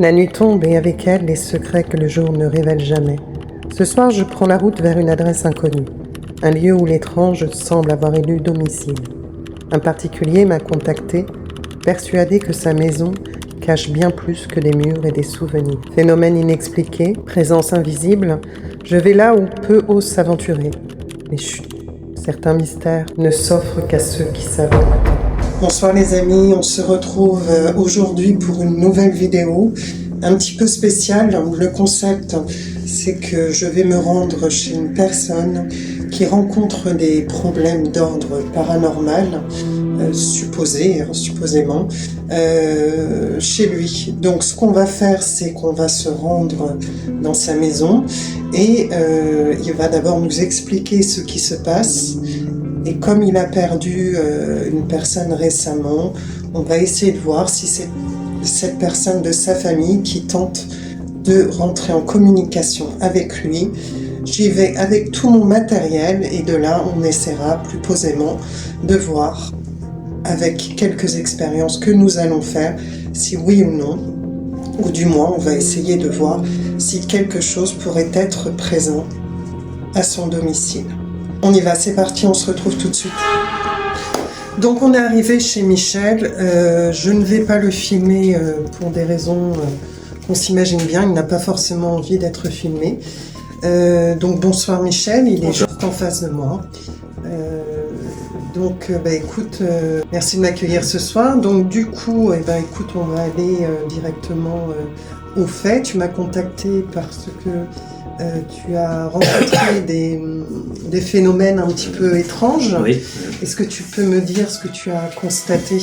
La nuit tombe et avec elle les secrets que le jour ne révèle jamais. Ce soir, je prends la route vers une adresse inconnue, un lieu où l'étrange semble avoir élu domicile. Un particulier m'a contacté, persuadé que sa maison cache bien plus que des murs et des souvenirs. Phénomène inexpliqué, présence invisible, je vais là où peu osent s'aventurer. Mais chut, certains mystères ne s'offrent qu'à ceux qui savent. Bonsoir les amis, on se retrouve aujourd'hui pour une nouvelle vidéo un petit peu spéciale. Le concept, c'est que je vais me rendre chez une personne qui rencontre des problèmes d'ordre paranormal, supposément, chez lui. Donc ce qu'on va faire, c'est qu'on va se rendre dans sa maison et il va d'abord nous expliquer ce qui se passe. Et comme il a perdu une personne récemment, on va essayer de voir si c'est cette personne de sa famille qui tente de rentrer en communication avec lui. J'y vais avec tout mon matériel et de là, on essaiera plus posément de voir, avec quelques expériences que nous allons faire, si oui ou non, ou du moins, on va essayer de voir si quelque chose pourrait être présent à son domicile. On y va, c'est parti, on se retrouve tout de suite. Donc on est arrivé chez Michel, je ne vais pas le filmer pour des raisons qu'on s'imagine bien, il n'a pas forcément envie d'être filmé. Donc bonsoir Michel, il est juste en face de moi. Écoute, merci de m'accueillir ce soir. Donc du coup, écoute, on va aller directement au fait. Tu m'as contacté parce que tu as rencontré des phénomènes un petit peu étranges. Oui. Est-ce que tu peux me dire ce que tu as constaté?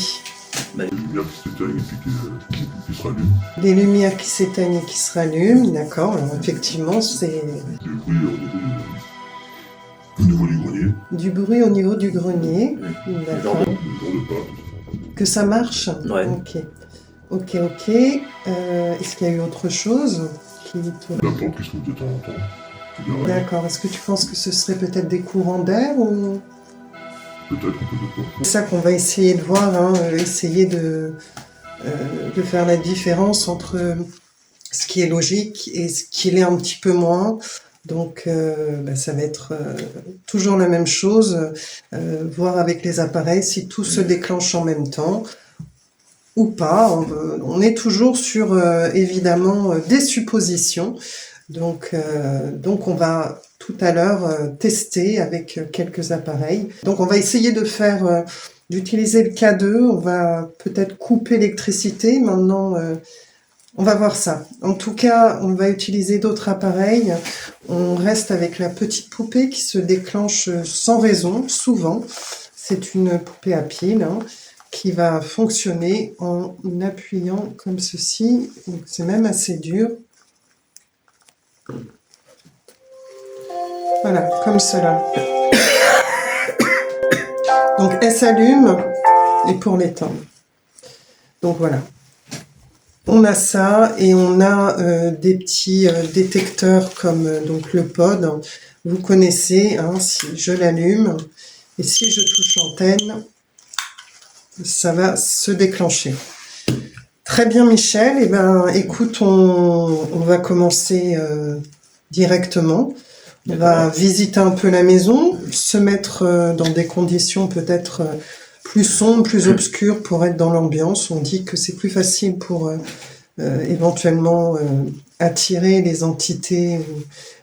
Des lumières qui s'éteignent et qui se rallument. Des lumières qui s'éteignent et qui se rallument, d'accord. Alors effectivement, c'est... Des bruits au niveau du grenier. Du bruit au niveau du grenier, d'accord. Des genres de pas. Que ça marche? Ouais. Ok. Est-ce qu'il y a eu autre chose qui te... La porte qui s'ouvre de temps en temps. D'accord. Est-ce que tu penses que ce serait peut-être des courants d'air ou... Peut-être. C'est ça qu'on va essayer de voir, hein, essayer de faire la différence entre ce qui est logique et ce qui l'est un petit peu moins. Donc ça va être toujours la même chose, voir avec les appareils si tout se déclenche en même temps ou pas. On est toujours sur évidemment des suppositions. Donc on va tout à l'heure tester avec quelques appareils. Donc on va essayer de faire, d'utiliser le K2, on va peut-être couper l'électricité. Maintenant, on va voir ça. En tout cas, on va utiliser d'autres appareils. On reste avec la petite poupée qui se déclenche sans raison, souvent. C'est une poupée à pile qui va fonctionner en appuyant comme ceci. Donc c'est même assez dur. Voilà, comme cela. Donc elle s'allume et pour l'éteindre. Donc voilà. On a ça et on a des petits détecteurs comme donc le pod. Vous connaissez, hein, si je l'allume et si je touche l'antenne, ça va se déclencher. Très bien Michel, eh ben écoute, on va commencer directement. On va visiter un peu la maison, se mettre dans des conditions peut-être plus sombres, plus obscures pour être dans l'ambiance. On dit que c'est plus facile pour éventuellement attirer les entités.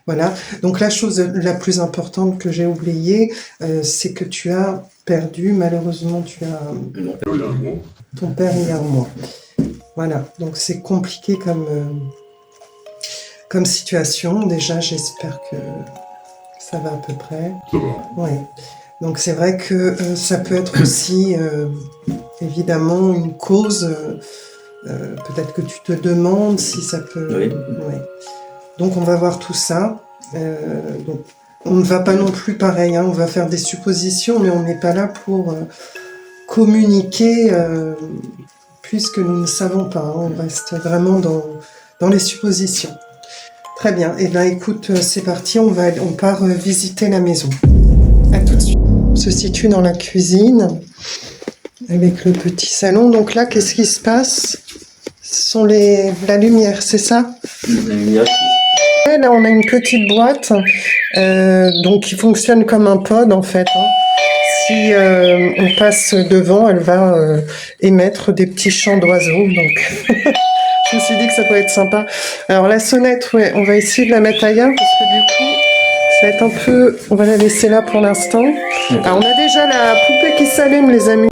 Voilà. Donc la chose la plus importante que j'ai oubliée, c'est que tu as perdu, malheureusement, tu as... Il y a un mois. Ton père il y a un mois. Voilà. Donc c'est compliqué comme situation. Déjà, j'espère que ça va à peu près. Ça va. Ouais. Donc c'est vrai que ça peut être aussi évidemment une cause. Peut-être que tu te demandes si ça peut. Oui. Ouais. Donc on va voir tout ça. Donc on ne va pas non plus pareil. Hein, on va faire des suppositions, mais on n'est pas là pour communiquer puisque nous ne savons pas. Hein, on reste vraiment dans les suppositions. Très bien. Et bien, écoute, c'est parti. On part visiter la maison. À tout de suite. On se situe dans la cuisine avec le petit salon. Donc là, qu'est-ce qui se passe? Ce sont la lumière, c'est ça? La lumière. Et là, on a une petite boîte, donc qui fonctionne comme un pod en fait. Hein. Si on passe devant, elle va émettre des petits chants d'oiseaux. Donc, je me suis dit que ça pourrait être sympa. Alors la sonnette, ouais, on va essayer de la mettre ailleurs parce que du coup, ça va être un peu. On va la laisser là pour l'instant. Alors on a déjà la poupée qui s'allume, les amis.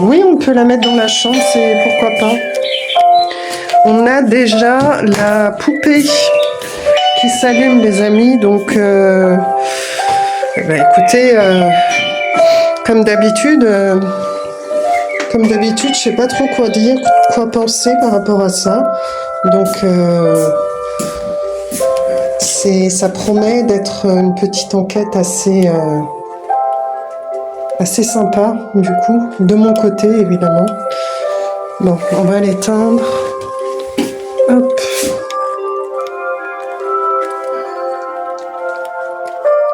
Oui, on peut la mettre dans la chambre, c'est pourquoi pas. On a déjà la poupée qui s'allume, les amis. Donc, écoutez, comme d'habitude, je sais pas trop quoi dire, quoi penser par rapport à ça. Donc, ça promet d'être une petite enquête assez sympa, du coup, de mon côté, évidemment. Bon, on va l'éteindre. Hop.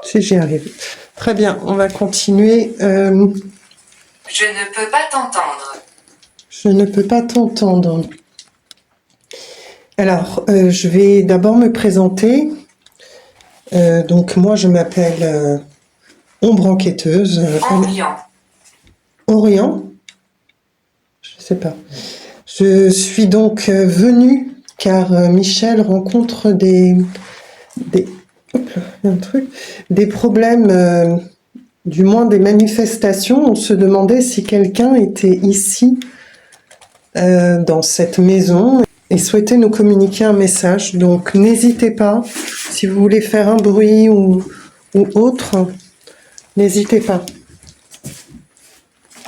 Si j'y arrive. Très bien, on va continuer. Je ne peux pas t'entendre. Je ne peux pas t'entendre. Alors, je vais d'abord me présenter. Donc, moi, je m'appelle Ombre Enquêteuse. Orient. Orient? Je sais pas. Je suis donc venue car Michel rencontre des problèmes, du moins des manifestations. On se demandait si quelqu'un était ici dans cette maison et souhaitait nous communiquer un message. Donc n'hésitez pas, si vous voulez faire un bruit ou autre, n'hésitez pas.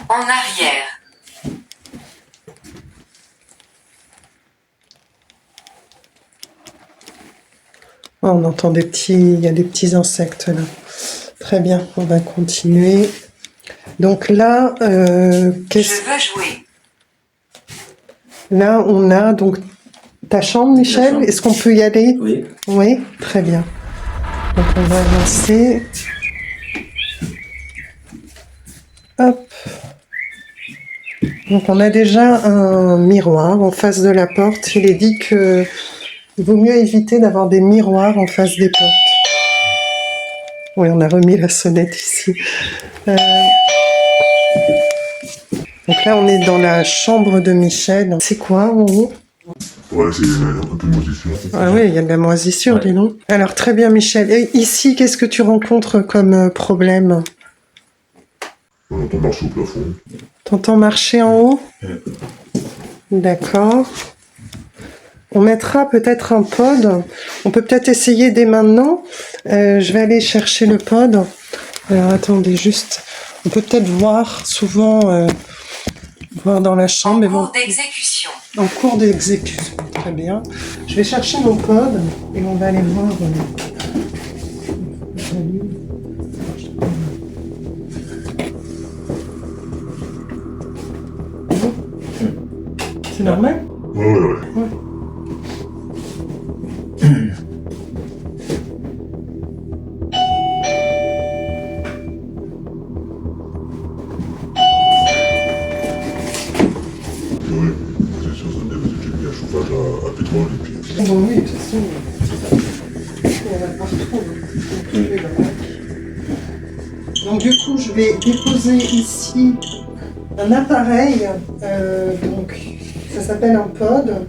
En arrière. Oh, on entend il y a des petits insectes là. Très bien, on va continuer. Donc là, Je veux jouer. Là, on a donc ta chambre, Michel. chambre. Est-ce qu'on peut y aller? Oui. Oui, très bien. Donc on va avancer. Hop. Donc on a déjà un miroir en face de la porte. Il est dit que il vaut mieux éviter d'avoir des miroirs en face des portes. Oui, on a remis la sonnette ici. Donc là, on est dans la chambre de Michel. C'est quoi en haut? Ouais, c'est un peu de moisissure. Ah oui, il y a de la moisissure, Ouais. dis donc. Alors très bien, Michel. Et ici, qu'est-ce que tu rencontres comme problème? On entend marcher au plafond. T'entends marcher en haut? D'accord. On mettra peut-être un pod. On peut peut-être essayer dès maintenant. Je vais aller chercher le pod. Alors attendez, juste. On peut peut-être voir souvent voir dans la chambre. En Mais bon, cours d'exécution. en cours d'exécution. Très bien. Je vais chercher mon pod et on va aller voir. C'est normal? Ouais. Ouais, c'est sûr, ça me dit que j'ai mis un chauffage à pétrole et puis... Bon, oui, de toute façon, on va partout. Donc du coup, je vais déposer ici un appareil, donc ça s'appelle un pod.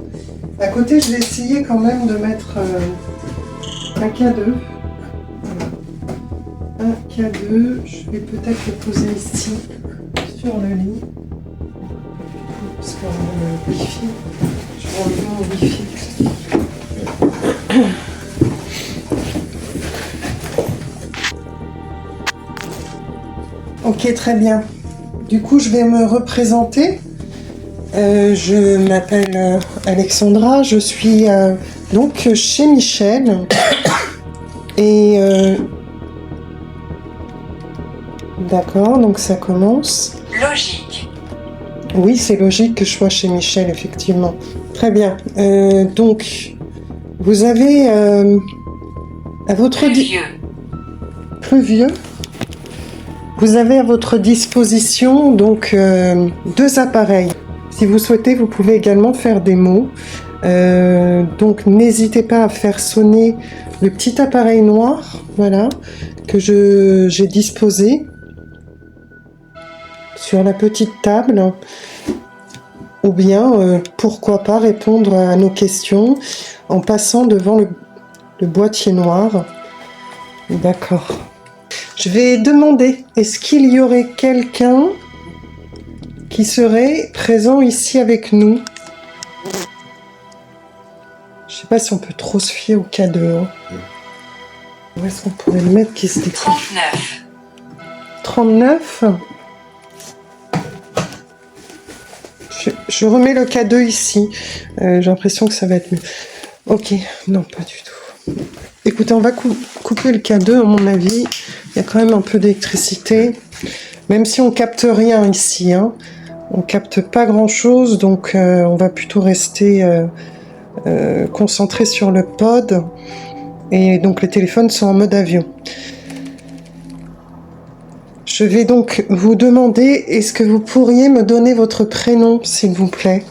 À côté, je vais essayer quand même de mettre un K2. Voilà. Un K2, je vais peut-être le poser ici, sur le lit. Parce qu'on a le wifi. Je vais enlever mon wifi. Ok, très bien. Du coup, je vais me représenter. Je m'appelle Alexandra. Je suis donc chez Michel. Et d'accord, donc ça commence. Logique. Oui, c'est logique que je sois chez Michel, effectivement. Très bien. Donc, vous avez à votre Vieux. plus vieux. Vous avez à votre disposition donc deux appareils. Si vous souhaitez, vous pouvez également faire des mots. Donc n'hésitez pas à faire sonner le petit appareil noir, voilà, que j'ai disposé sur la petite table. Ou bien, pourquoi pas répondre à nos questions en passant devant le boîtier noir. D'accord. Je vais demander, est-ce qu'il y aurait quelqu'un qui serait présent ici avec nous? Je sais pas si on peut trop se fier au cadeau. Hein. Où est-ce qu'on pourrait le mettre qui se décroche? 39. 39. Je remets le cadeau ici. J'ai l'impression que ça va être mieux. Ok, non, pas du tout. Écoutez, on va couper le cadeau, à mon avis. Il y a quand même un peu d'électricité. Même si on capte rien ici. Hein. On capte pas grand-chose, donc on va plutôt rester concentré sur le pod. Et donc les téléphones sont en mode avion. Je vais donc vous demander, est-ce que vous pourriez me donner votre prénom, s'il vous plaît?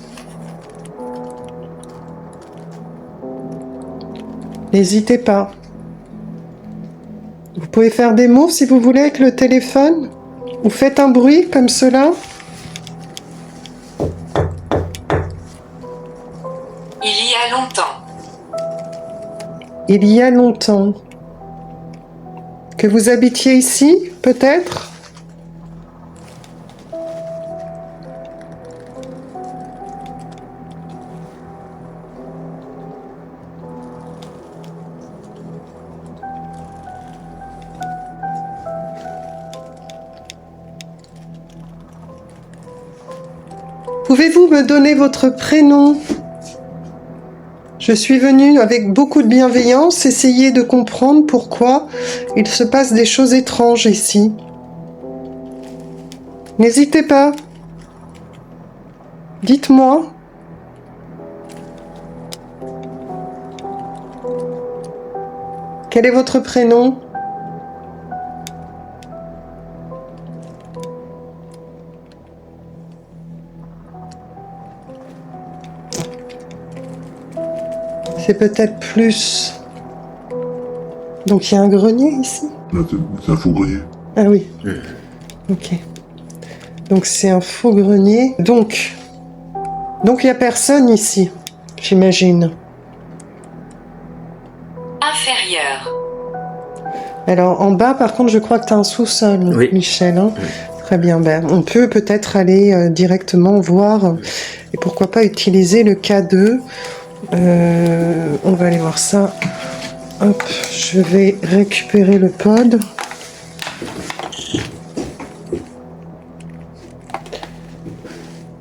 N'hésitez pas. Vous pouvez faire des mots si vous voulez avec le téléphone. Ou faites un bruit comme cela. Il y a longtemps. Il y a longtemps. Que vous habitiez ici, peut-être? Pouvez-vous me donner votre prénom? Je suis venue avec beaucoup de bienveillance essayer de comprendre pourquoi il se passe des choses étranges ici. N'hésitez pas. Dites-moi. Quel est votre prénom? C'est peut-être plus... Donc il y a un grenier ici? Là, c'est un faux grenier. Ah oui. Ok. Donc c'est un faux grenier. Donc il n'y a personne ici, j'imagine. Inférieur. Alors en bas, par contre, je crois que tu as un sous-sol, Oui. Michel. Hein. Oui. Très bien. Ben, on peut peut-être aller directement voir et pourquoi pas utiliser le K2. On va aller voir ça. Hop, je vais récupérer le pod.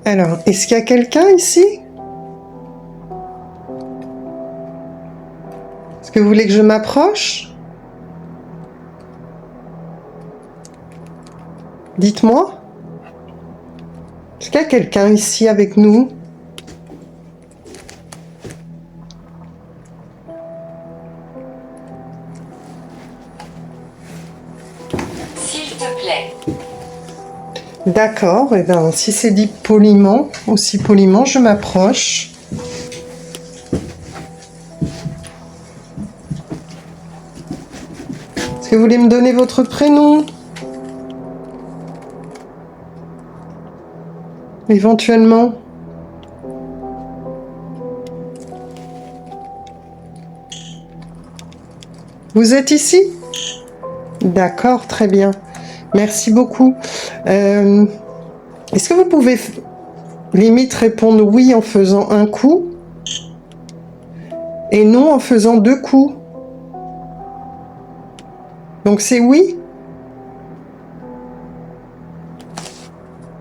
Alors, est-ce qu'il y a quelqu'un ici? Est-ce que vous voulez que je m'approche? Dites-moi. Est-ce qu'il y a quelqu'un ici avec nous? S'il te plaît. D'accord, et bien si c'est dit poliment, aussi poliment, je m'approche. Est-ce que vous voulez me donner votre prénom? Éventuellement. Vous êtes ici? D'accord, très bien. Merci beaucoup. Est-ce que vous pouvez limite répondre oui en faisant un coup et non en faisant deux coups? Donc c'est oui?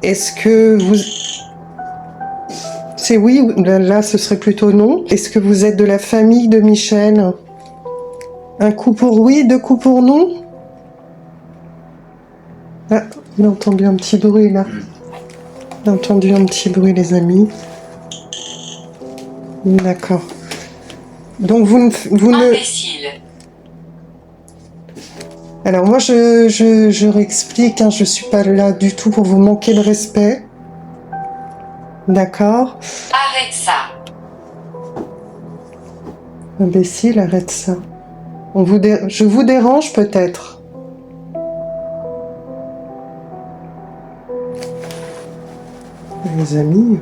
Est-ce que vous... C'est oui, là ce serait plutôt non. Est-ce que vous êtes de la famille de Michel? Un coup pour oui, deux coups pour non? Ah, on a entendu un petit bruit là. On a entendu un petit bruit, les amis. D'accord. Donc vous ne... Imbécile. Alors moi je réexplique, hein, je suis pas là du tout pour vous manquer de respect. D'accord. Arrête ça. Imbécile, arrête ça. Je vous dérange peut-être. Les amis.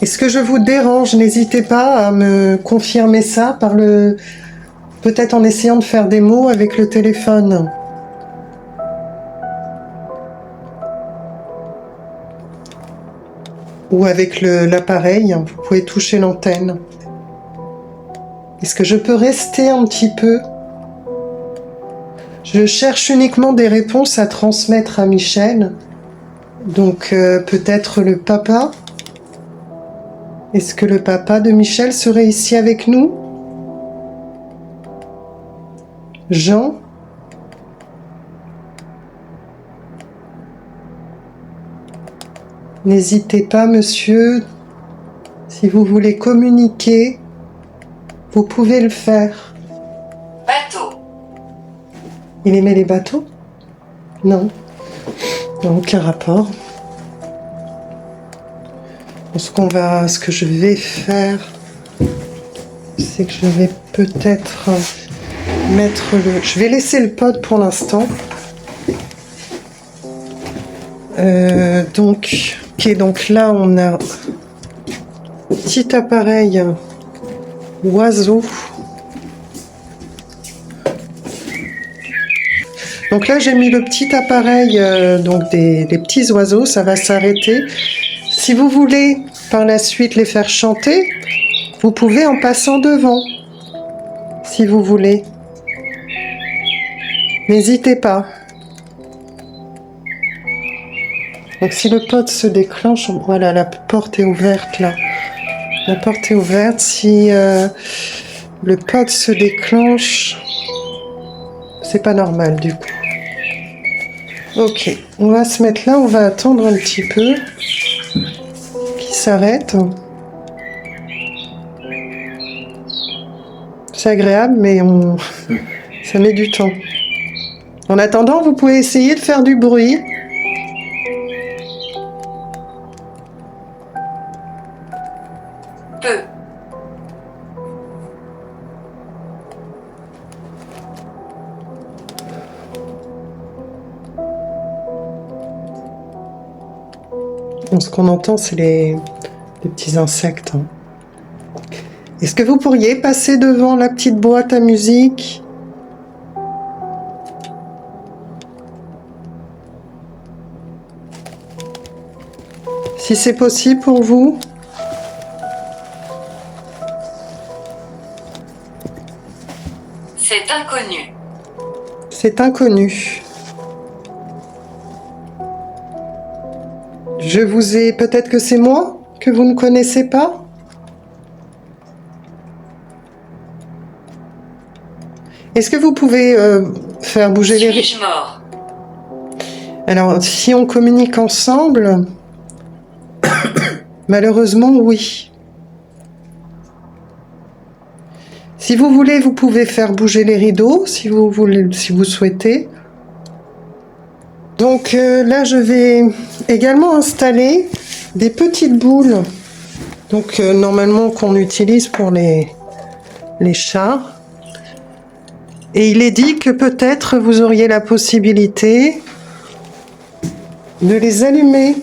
Est-ce que je vous dérange? N'hésitez pas à me confirmer ça par le... Peut-être en essayant de faire des mots avec le téléphone. Ou avec l'appareil, vous pouvez toucher l'antenne. Est-ce que je peux rester un petit peu? Je cherche uniquement des réponses à transmettre à Michel. Donc peut-être le papa. Est-ce que le papa de Michel serait ici avec nous? Jean? N'hésitez pas, monsieur. Si vous voulez communiquer, vous pouvez le faire. Bateau. Il aimait les bateaux? Non. Non, aucun rapport. Ce que je vais faire, c'est que je vais peut-être mettre je vais laisser le pod pour l'instant. Donc là, on a un petit appareil oiseau. Donc là, j'ai mis le petit appareil, donc des petits oiseaux, ça va s'arrêter. Si vous voulez par la suite les faire chanter, vous pouvez en passant devant, si vous voulez. N'hésitez pas. Donc si le pod se déclenche, voilà, la porte est ouverte là. La porte est ouverte. Si le pod se déclenche, c'est pas normal du coup. Ok, on va se mettre là, on va attendre un petit peu qu'il s'arrête. C'est agréable, mais ça met du temps. En attendant, vous pouvez essayer de faire du bruit. Peu. Ce qu'on entend, c'est les petits insectes. Est-ce que vous pourriez passer devant la petite boîte à musique? Si c'est possible pour vous. C'est inconnu. C'est inconnu. Je vous ai... Peut-être que c'est moi que vous ne connaissez pas? Est-ce que vous pouvez faire bouger les... Suis-je mort? Alors, si on communique ensemble, malheureusement, oui. Si vous voulez, vous pouvez faire bouger les rideaux, si vous voulez, si vous souhaitez. Donc là, je vais également installer des petites boules. Donc normalement qu'on utilise pour les chats. Et il est dit que peut-être vous auriez la possibilité de les allumer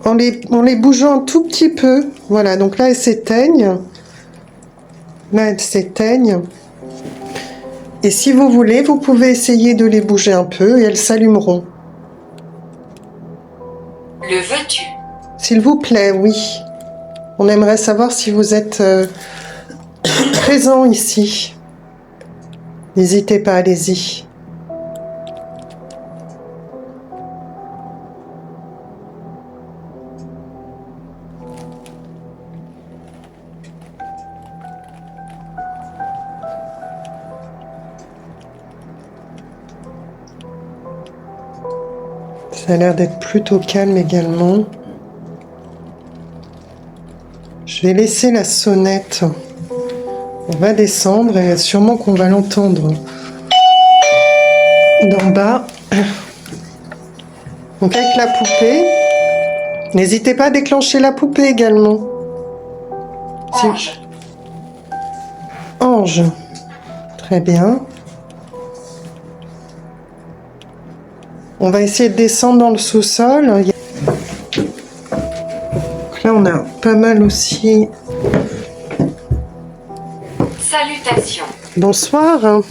en les bougeant un tout petit peu. Voilà, donc là elles s'éteignent. Là elles s'éteignent. Et si vous voulez, vous pouvez essayer de les bouger un peu et elles s'allumeront. Le veux-tu? S'il vous plaît, oui. On aimerait savoir si vous êtes présent ici. N'hésitez pas, allez-y. Ça a l'air d'être plutôt calme également. Je vais laisser la sonnette. On va descendre et sûrement qu'on va l'entendre. d'en bas. Donc avec la poupée. N'hésitez pas à déclencher la poupée également. Ange. Ange. Très bien. On va essayer de descendre dans le sous-sol. Donc là, on a pas mal aussi. Salutations. Bonsoir.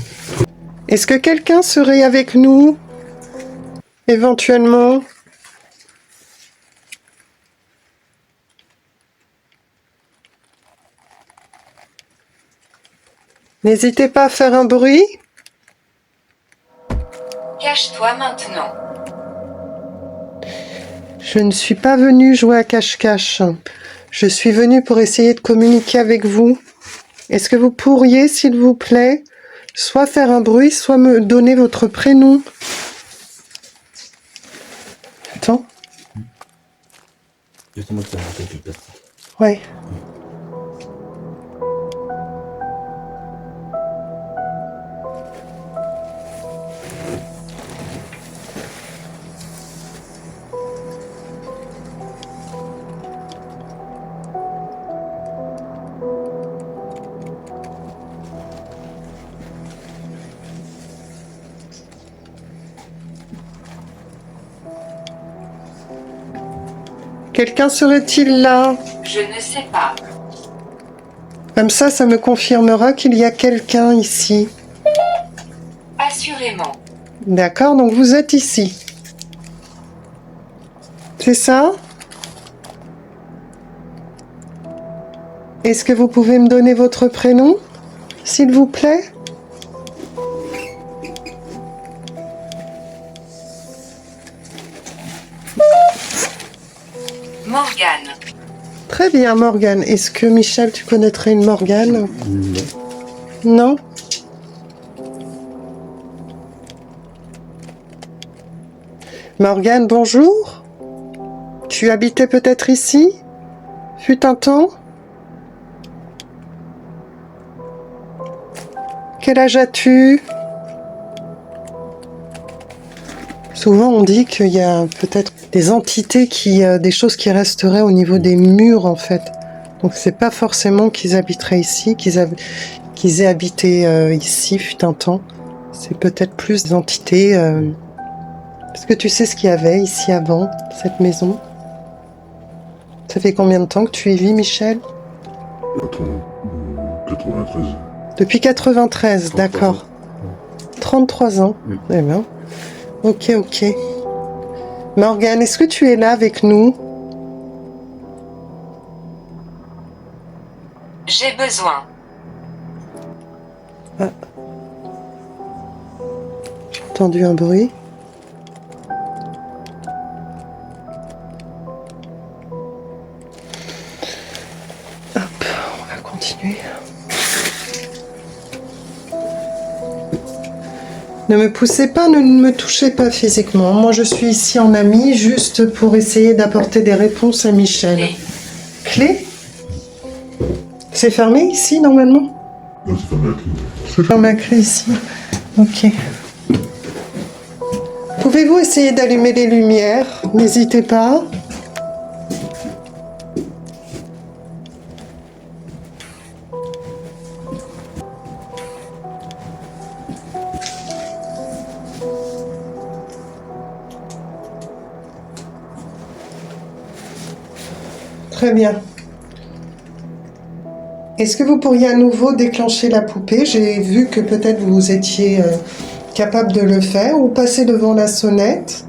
Est-ce que quelqu'un serait avec nous éventuellement? N'hésitez pas à faire un bruit. Cache-toi maintenant. Je ne suis pas venue jouer à cache-cache. Je suis venue pour essayer de communiquer avec vous. Est-ce que vous pourriez, s'il vous plaît, soit faire un bruit, soit me donner votre prénom? Attends. Justement, tu as rappelé quelque personne. Ouais. Quelqu'un serait-il là? Je ne sais pas. Comme ça me confirmera qu'il y a quelqu'un ici. Assurément. D'accord, donc vous êtes ici. C'est ça? Est-ce que vous pouvez me donner votre prénom, s'il vous plaît? Morgane. Très bien, Morgane. Est-ce que, Michel, tu connaîtrais une Morgane? Non? Morgane, bonjour. Tu habitais peut-être ici? Fut un temps? Quel âge as-tu? Souvent, on dit qu'il y a peut-être des entités des choses qui resteraient au niveau des murs, en fait. Donc, c'est pas forcément qu'ils habiteraient ici, qu'ils aient habité ici, fut un temps. C'est peut-être plus des entités. Est-ce que tu sais ce qu'il y avait ici avant, cette maison? Ça fait combien de temps que tu y vis, Michel? 93. Depuis 93, d'accord. 33 ans. Oui. Eh bien. Ok. Morgane, est-ce que tu es là avec nous? J'ai besoin. J'ai entendu un bruit. Hop, on va continuer. Ne me poussez pas, ne me touchez pas physiquement. Moi, je suis ici en amie, juste pour essayer d'apporter des réponses à Michel. Clé. Clé? C'est fermé ici, normalement? Non, c'est fermé à clé. C'est fermé à clé ici. Ok. Pouvez-vous essayer d'allumer les lumières? N'hésitez pas. Très bien. Est-ce que vous pourriez à nouveau déclencher la poupée? J'ai vu que peut-être vous étiez capable de le faire, ou passer devant la sonnette.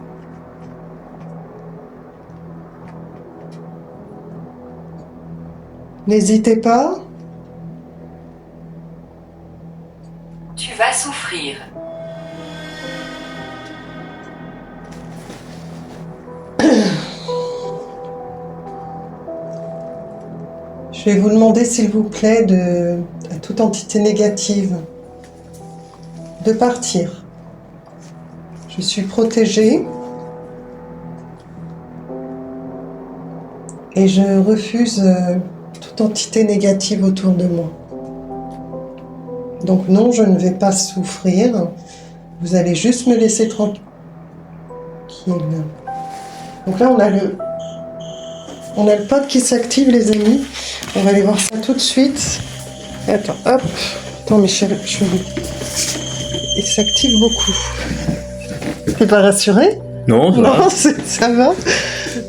N'hésitez pas. Tu vas souffrir. Je vais vous demander, s'il vous plaît, à toute entité négative, de partir. Je suis protégée. Et je refuse toute entité négative autour de moi. Donc non, je ne vais pas souffrir. Vous allez juste me laisser tranquille. Donc là, on a le pod qui s'active, les amis. On va aller voir ça tout de suite. Attends, hop. Attends, mes chers cheveux. Il s'active beaucoup. T'es pas rassuré? Non, ça va. Non, ça va.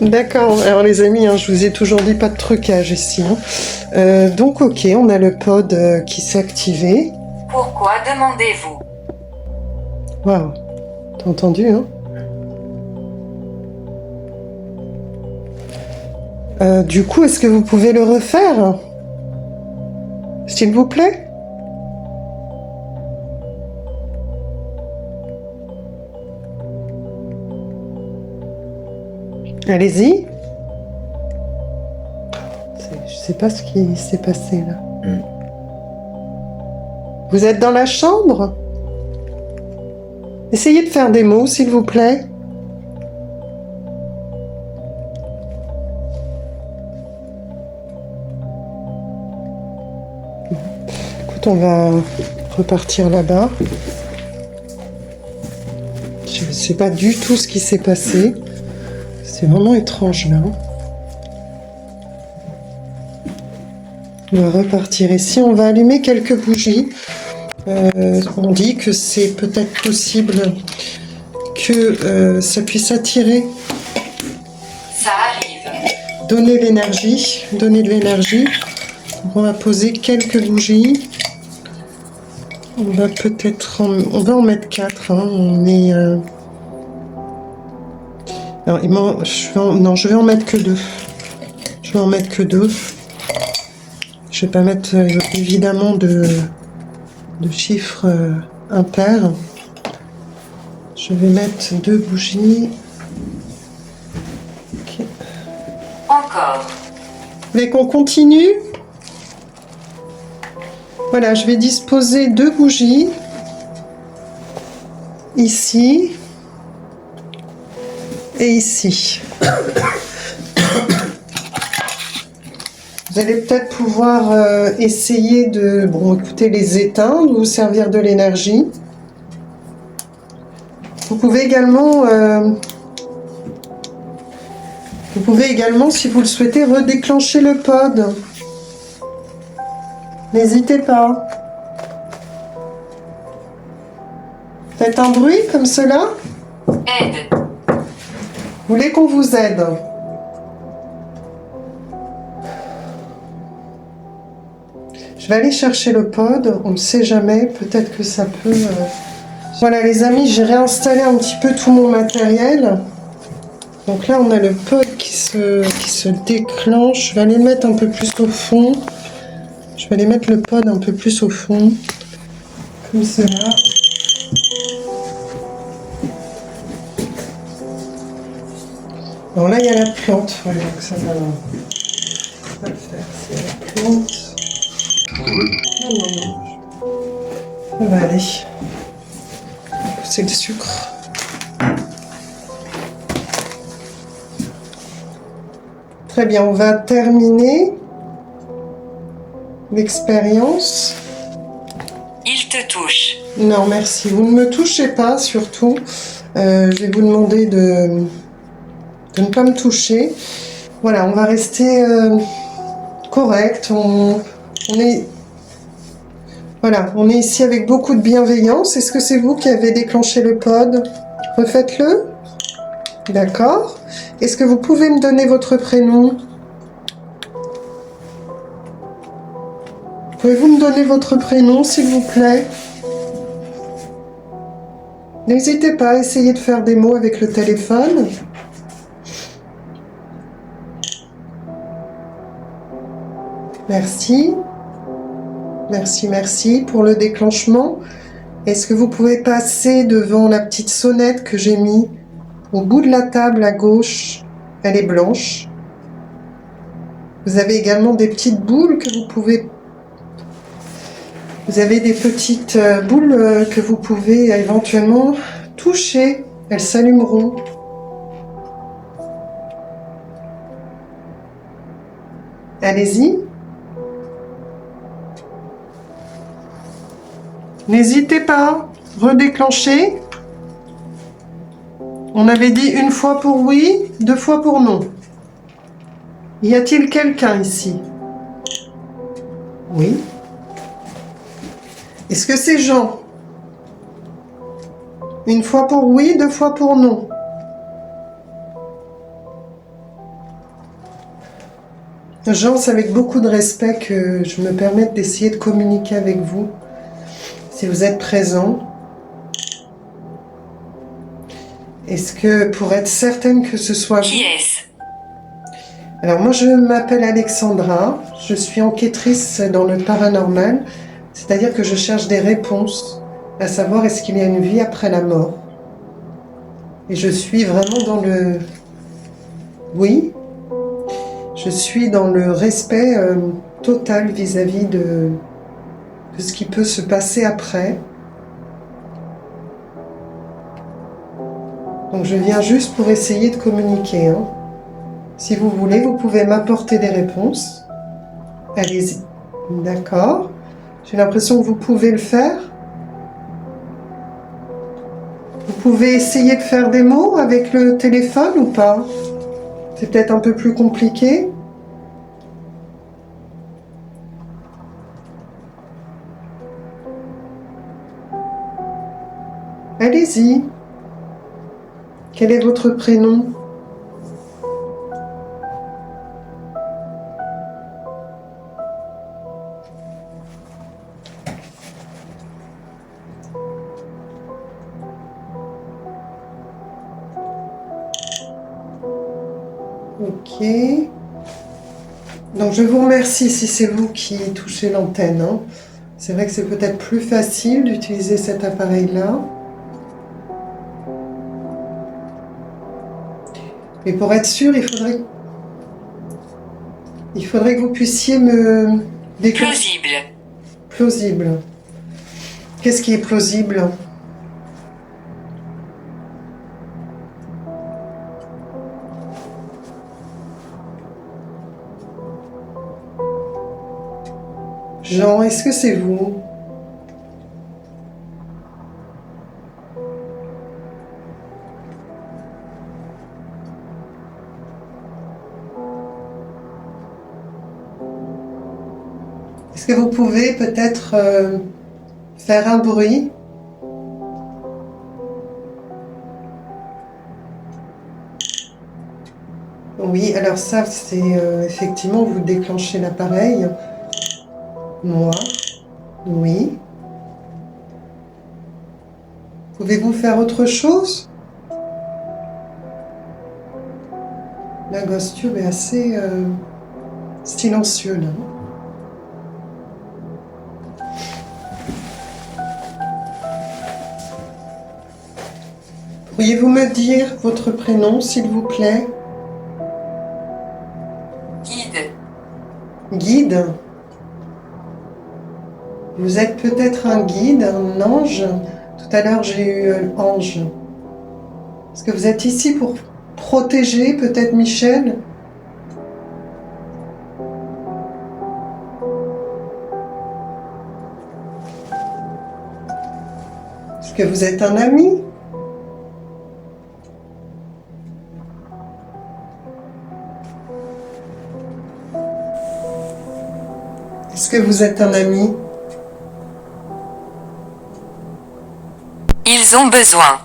D'accord. Alors les amis, hein, je vous ai toujours dit pas de trucage ici. Hein. Donc ok, on a le pod qui s'est activé. Pourquoi demandez-vous? Waouh. T'as entendu, hein? Du coup, est-ce que vous pouvez le refaire? S'il vous plaît? Allez-y. Je sais pas ce qui s'est passé là. Vous êtes dans la chambre? Essayez de faire des mots, s'il vous plaît. Écoute, on va repartir là-bas. Je ne sais pas du tout ce qui s'est passé. C'est vraiment étrange là. On va repartir ici. On va allumer quelques bougies. On dit que c'est peut-être possible que ça puisse attirer, Ça arrive. donner de l'énergie. On va poser quelques bougies. On va peut-être on va en mettre 4. Hein. On est. Alors, je vais en mettre que 2. Je vais en mettre que 2. Je vais pas mettre évidemment de chiffres impairs. Je vais mettre 2 bougies. Okay. Encore. Vous voulez qu'on continue? Voilà, je vais disposer 2 bougies. Ici. Et ici. Vous allez peut-être pouvoir essayer de, écoutez, les éteindre, vous servir de l'énergie. Vous pouvez également, si vous le souhaitez, redéclencher le pod. N'hésitez pas. Faites un bruit comme cela. Aide. Vous voulez qu'on vous aide? Je vais aller chercher le pod, on ne sait jamais, peut-être que ça peut... Voilà les amis, j'ai réinstallé un petit peu tout mon matériel. Donc là on a le pod qui se déclenche. Je vais aller le mettre un peu plus au fond. Je vais aller mettre le pod un peu plus au fond. Comme cela. Alors là il y a la plante, ouais, donc ça va le faire, c'est la plante. Non. Ça va aller. C'est le sucre. Très bien, on va terminer l'expérience. Il te touche. Non, merci. Vous ne me touchez pas, surtout. Je vais vous demander de ne pas me toucher. Voilà, on va rester correct. On est... Voilà, on est ici avec beaucoup de bienveillance. Est-ce que c'est vous qui avez déclenché le pod? Refaites-le. D'accord. Est-ce que vous pouvez me donner votre prénom? Pouvez-vous me donner votre prénom, s'il vous plaît? N'hésitez pas à essayer de faire des mots avec le téléphone. Merci. Merci pour le déclenchement. Est-ce que vous pouvez passer devant la petite sonnette que j'ai mis au bout de la table à gauche? Elle est blanche. Vous avez également des petites boules que vous pouvez... Vous avez des petites boules que vous pouvez éventuellement toucher. Elles s'allumeront. Allez-y. N'hésitez pas. Redéclencher. On avait dit une fois pour oui, 2 fois pour non. Y a-t-il quelqu'un ici? Oui. Est-ce que c'est Jean? Une fois pour oui, 2 fois pour non. Jean, c'est avec beaucoup de respect que je me permets d'essayer de communiquer avec vous. Si vous êtes présent. Est-ce que, pour être certaine que ce soit Qui vous... est-ce? Alors moi, je m'appelle Alexandra. Je suis enquêtrice dans le paranormal. C'est-à-dire que je cherche des réponses, à savoir est-ce qu'il y a une vie après la mort. Et je suis vraiment dans le... Oui. Je suis dans le respect total vis-à-vis de ce qui peut se passer après. Donc je viens juste pour essayer de communiquer. Hein. Si vous voulez, vous pouvez m'apporter des réponses. Allez-y. D'accord. J'ai l'impression que vous pouvez le faire. Vous pouvez essayer de faire des mots avec le téléphone ou pas? C'est peut-être un peu plus compliqué. Allez-y. Quel est votre prénom? Ok. Donc je vous remercie si c'est vous qui touchez l'antenne. Hein. C'est vrai que c'est peut-être plus facile d'utiliser cet appareil-là. Mais pour être sûr, il faudrait que vous puissiez me déclarer. Plausible. Plausible. Qu'est-ce qui est plausible? Jean, est-ce que c'est vous? Est-ce que vous pouvez peut-être faire un bruit? Oui, alors ça, c'est effectivement, vous déclenchez l'appareil. Noir. Oui. Pouvez-vous faire autre chose? La Ghost Tube est assez silencieux là. Pourriez-vous me dire votre prénom, s'il vous plaît? Guide. Guide? Vous êtes peut-être un guide, un ange? Tout à l'heure, j'ai eu ange. Est-ce que vous êtes ici pour protéger peut-être Michel? Est-ce que vous êtes un ami? Est-ce que vous êtes un ami? Ils ont besoin.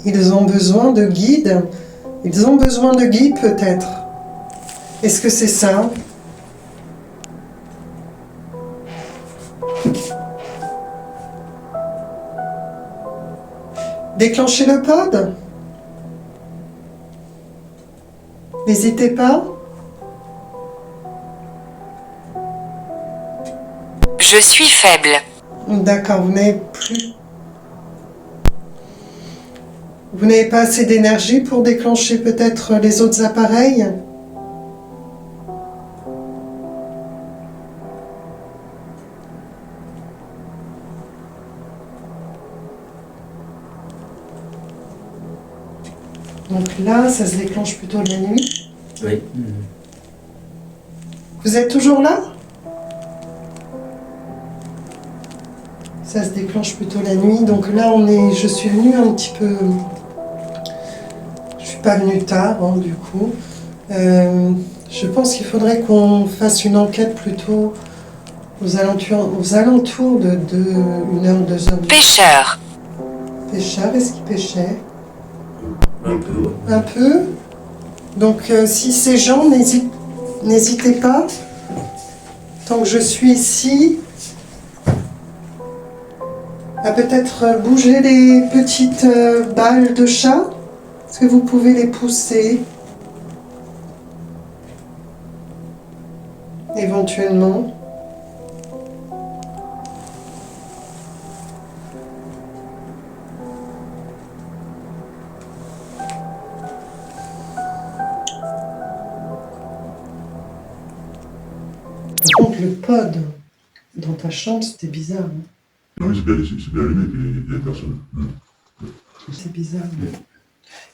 Ils ont besoin de guide. Ils ont besoin de guide peut-être. Est-ce que c'est ça? Déclenchez le pod. N'hésitez pas. Je suis faible. D'accord, vous n'avez plus... Vous n'avez pas assez d'énergie pour déclencher peut-être les autres appareils? Donc là, ça se déclenche plutôt la nuit. Oui. Vous êtes toujours là? Ça se déclenche plutôt la nuit. Donc là, je suis venue un petit peu... Je suis pas venue tard, hein, du coup. Je pense qu'il faudrait qu'on fasse une enquête plutôt aux alentours de 1h, 2h. Pêcheur. Pêcheur, est-ce qu'il pêchait? Un peu. Un peu. Donc si ces gens, n'hésitez pas, tant que je suis ici, à peut-être bouger les petites balles de chat. Est-ce que vous pouvez les pousser? Éventuellement. Par contre, le pod dans ta chambre, c'était bizarre. Hein. Oui, c'est bien allumé, puis il n'y a personne. C'est bizarre.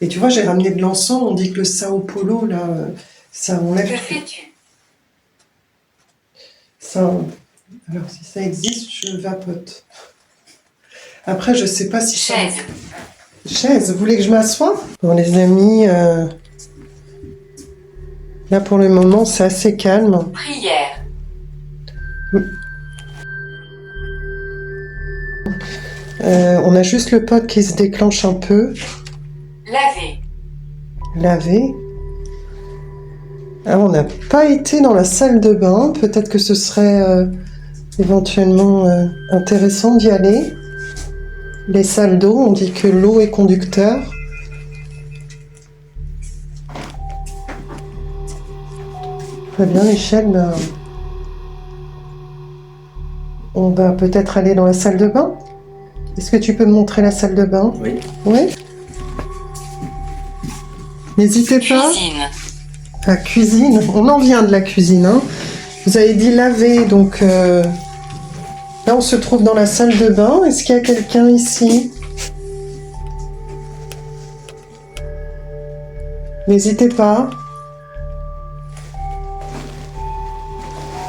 Et tu vois, j'ai ramené de l'encens. On dit que le Sao Paulo, là, ça enlève. Que fais-tu? Ça, alors, si ça existe, je vapote. Après, je sais pas si ça... Chaise. Chaise, vous voulez que je m'assoie? Bon, les amis, là, pour le moment, c'est assez calme. Prière. On a juste le pod qui se déclenche un peu. Laver. Laver. Ah, on n'a pas été dans la salle de bain. Peut-être que ce serait éventuellement intéressant d'y aller. Les salles d'eau, on dit que l'eau est conducteur. Très bien, Michel. Ben, on va peut-être aller dans la salle de bain. Est-ce que tu peux me montrer la salle de bain? Oui. Oui. N'hésitez pas. Cuisine. La cuisine, on en vient de la cuisine. Hein. Vous avez dit laver, donc là on se trouve dans la salle de bain. Est-ce qu'il y a quelqu'un ici? N'hésitez pas.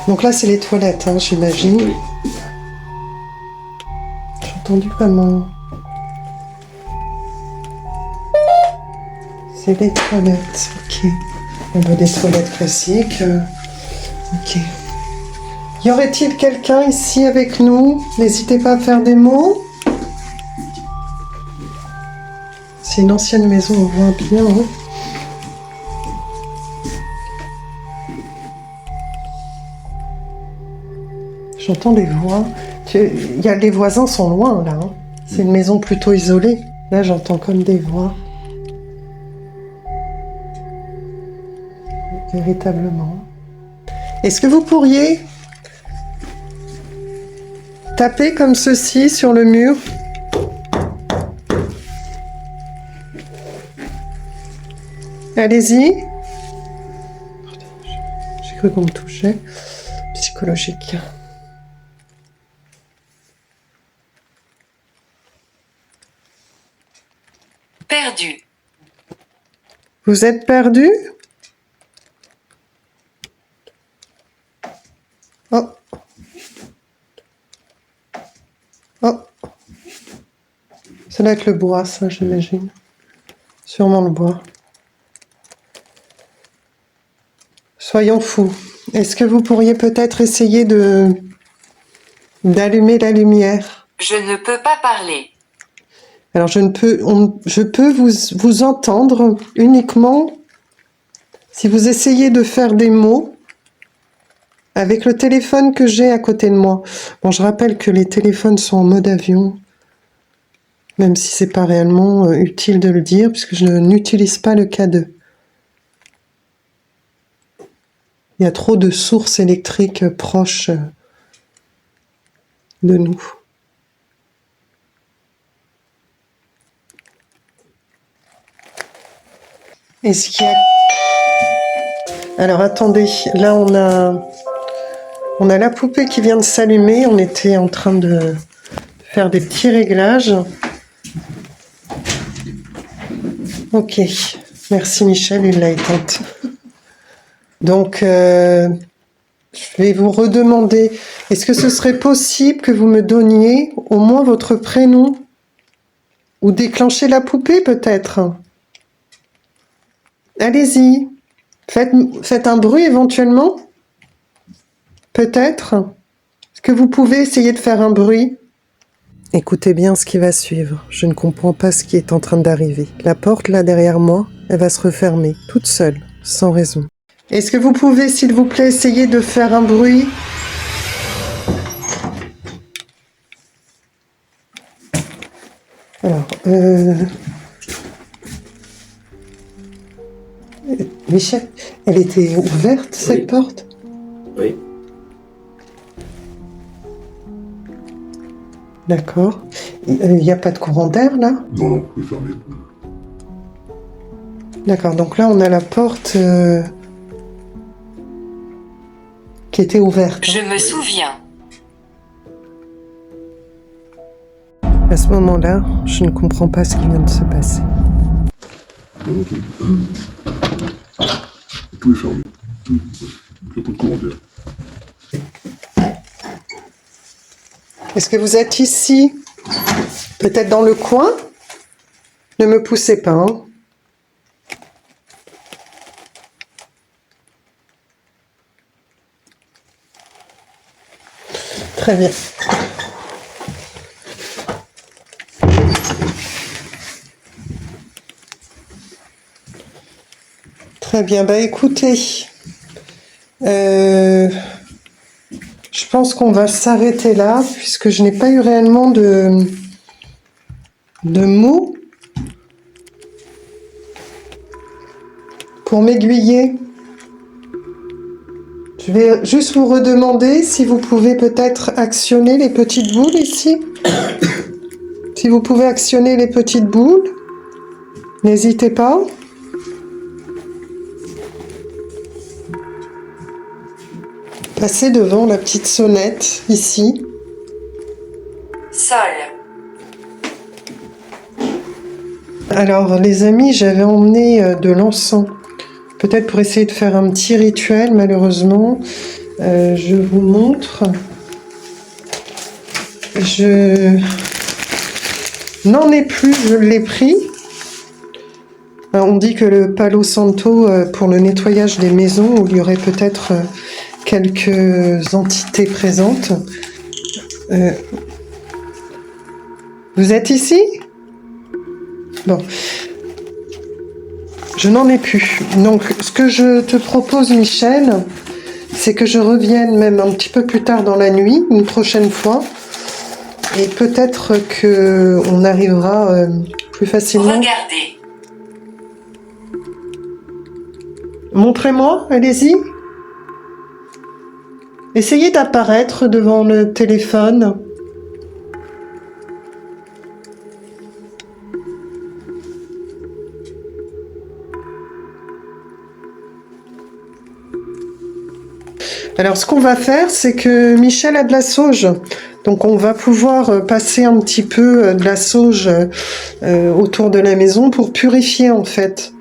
Donc là c'est les toilettes, hein, j'imagine. Oui. J'ai entendu comment... C'est les toilettes, ok. On veut des toilettes classiques. Ok. Y aurait-il quelqu'un ici avec nous? N'hésitez pas à faire des mots. C'est une ancienne maison, on voit bien. Hein. J'entends des voix. Les voisins sont loin là. Hein. C'est une maison plutôt isolée. Là, j'entends comme des voix. Véritablement. Est-ce que vous pourriez taper comme ceci sur le mur? Allez-y. J'ai cru qu'on me touchait. Psychologique. Perdu. Vous êtes perdu? Oh. Oh. Ça doit être le bois, ça, j'imagine. Sûrement le bois. Soyons fous. Est-ce que vous pourriez peut-être essayer d'allumer la lumière? Je ne peux pas parler. Alors, je peux vous entendre uniquement si vous essayez de faire des mots avec le téléphone que j'ai à côté de moi. Bon, je rappelle que les téléphones sont en mode avion, même si c'est pas réellement utile de le dire, puisque je n'utilise pas le K2. Il y a trop de sources électriques proches de nous. Est-ce qu'il y a... Alors attendez, là on a la poupée qui vient de s'allumer. On était en train de faire des petits réglages. Ok, merci Michel, il l'a éteinte. Donc Je vais vous redemander, est-ce que ce serait possible que vous me donniez au moins votre prénom? Ou déclencher la poupée peut-être? Allez-y. Faites un bruit éventuellement? Peut-être? Est-ce que vous pouvez essayer de faire un bruit? Écoutez bien ce qui va suivre. Je ne comprends pas ce qui est en train d'arriver. La porte là derrière moi, elle va se refermer, toute seule, sans raison. Est-ce que vous pouvez, s'il vous plaît, essayer de faire un bruit? Alors, Michel, elle était ouverte, cette porte? Oui. D'accord. Il n'y a pas de courant d'air, là? Non, non, vous pouvez fermer. D'accord, donc là, on a la porte qui était ouverte. Je me souviens. À ce moment-là, je ne comprends pas ce qui vient de se passer. Non, non, tout est fermé. Il n'y a pas de courant d'air. Est-ce que vous êtes ici? Peut-être dans le coin? Ne me poussez pas, hein. Très bien. Très bien, bah écoutez, je pense qu'on va s'arrêter là, puisque je n'ai pas eu réellement de mots pour m'aiguiller. Je vais juste vous redemander si vous pouvez peut-être actionner les petites boules ici. Si vous pouvez actionner les petites boules, n'hésitez pas. Passez devant la petite sonnette ici. Sol. Alors les amis, j'avais emmené de l'encens. Peut-être pour essayer de faire un petit rituel, malheureusement. Je vous montre. Je n'en ai plus, je l'ai pris. On dit que le Palo Santo, pour le nettoyage des maisons, où il y aurait peut-être quelques entités présentes. Vous êtes ici? Bon. Je n'en ai plus. Donc, ce que je te propose, Michel, c'est que je revienne même un petit peu plus tard dans la nuit, une prochaine fois, et peut-être que on arrivera plus facilement. Regardez. Montrez-moi, allez-y. Essayez d'apparaître devant le téléphone. Alors, ce qu'on va faire, c'est que Michel a de la sauge. Donc, on va pouvoir passer un petit peu de la sauge autour de la maison pour purifier, en fait.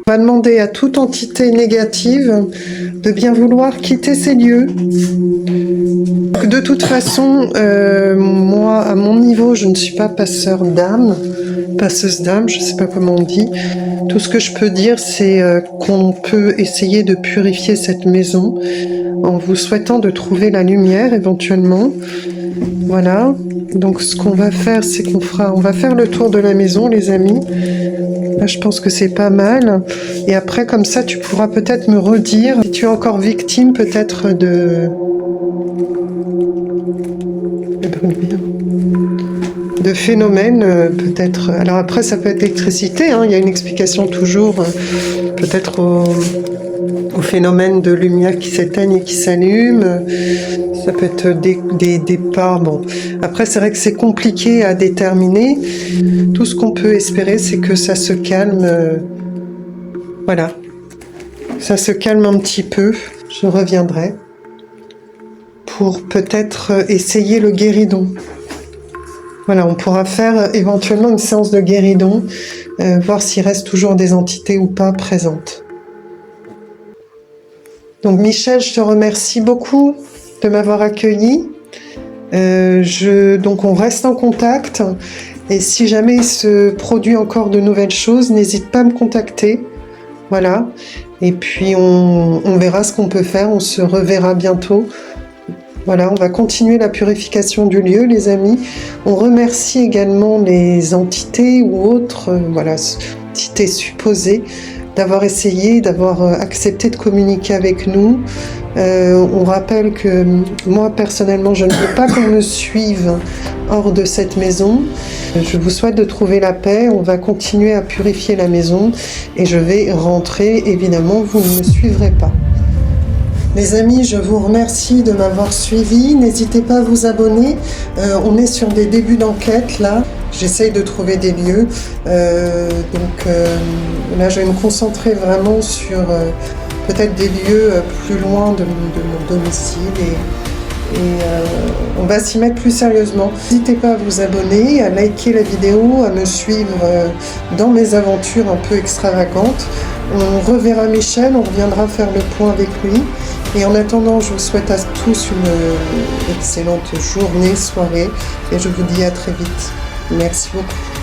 On va demander à toute entité négative de bien vouloir quitter ces lieux. De toute façon, moi, à mon niveau, je ne suis pas passeur d'âme, passeuse d'âme, je ne sais pas comment on dit. Tout ce que je peux dire, c'est qu'on peut essayer de purifier cette maison en vous souhaitant de trouver la lumière éventuellement. Voilà. Donc, ce qu'on va faire, c'est on va faire le tour de la maison, les amis. Là, je pense que c'est pas mal. Et après, comme ça, tu pourras peut-être me redire si tu es encore victime peut-être de phénomènes, peut-être. Alors après, ça peut être l'électricité, hein. Il y a une explication toujours, peut-être au phénomène de lumière qui s'éteigne et qui s'allume. Ça peut être des pas. Bon, après, c'est vrai que c'est compliqué à déterminer. Tout ce qu'on peut espérer, c'est que ça se calme. Voilà. Ça se calme un petit peu. Je reviendrai pour peut-être essayer le guéridon. Voilà, on pourra faire éventuellement une séance de guéridon, voir s'il reste toujours des entités ou pas présentes. Donc Michel, je te remercie beaucoup de m'avoir accueilli. Donc on reste en contact et si jamais il se produit encore de nouvelles choses, n'hésite pas à me contacter. Voilà. Et puis on verra ce qu'on peut faire, on se reverra bientôt. Voilà, on va continuer la purification du lieu, les amis. On remercie également les entités ou autres, entités supposées, d'avoir essayé, d'avoir accepté de communiquer avec nous. On rappelle que moi, personnellement, je ne veux pas qu'on me suive hors de cette maison. Je vous souhaite de trouver la paix. On va continuer à purifier la maison et je vais rentrer. Évidemment, vous ne me suivrez pas. Les amis, je vous remercie de m'avoir suivi. N'hésitez pas à vous abonner. On est sur des débuts d'enquête là. J'essaye de trouver des lieux. Là, je vais me concentrer vraiment sur peut-être des lieux plus loin de mon domicile et on va s'y mettre plus sérieusement. N'hésitez pas à vous abonner, à liker la vidéo, à me suivre dans mes aventures un peu extravagantes. On reverra Michel, on reviendra faire le point avec lui. Et en attendant, je vous souhaite à tous une excellente journée, soirée, et je vous dis à très vite. Merci beaucoup.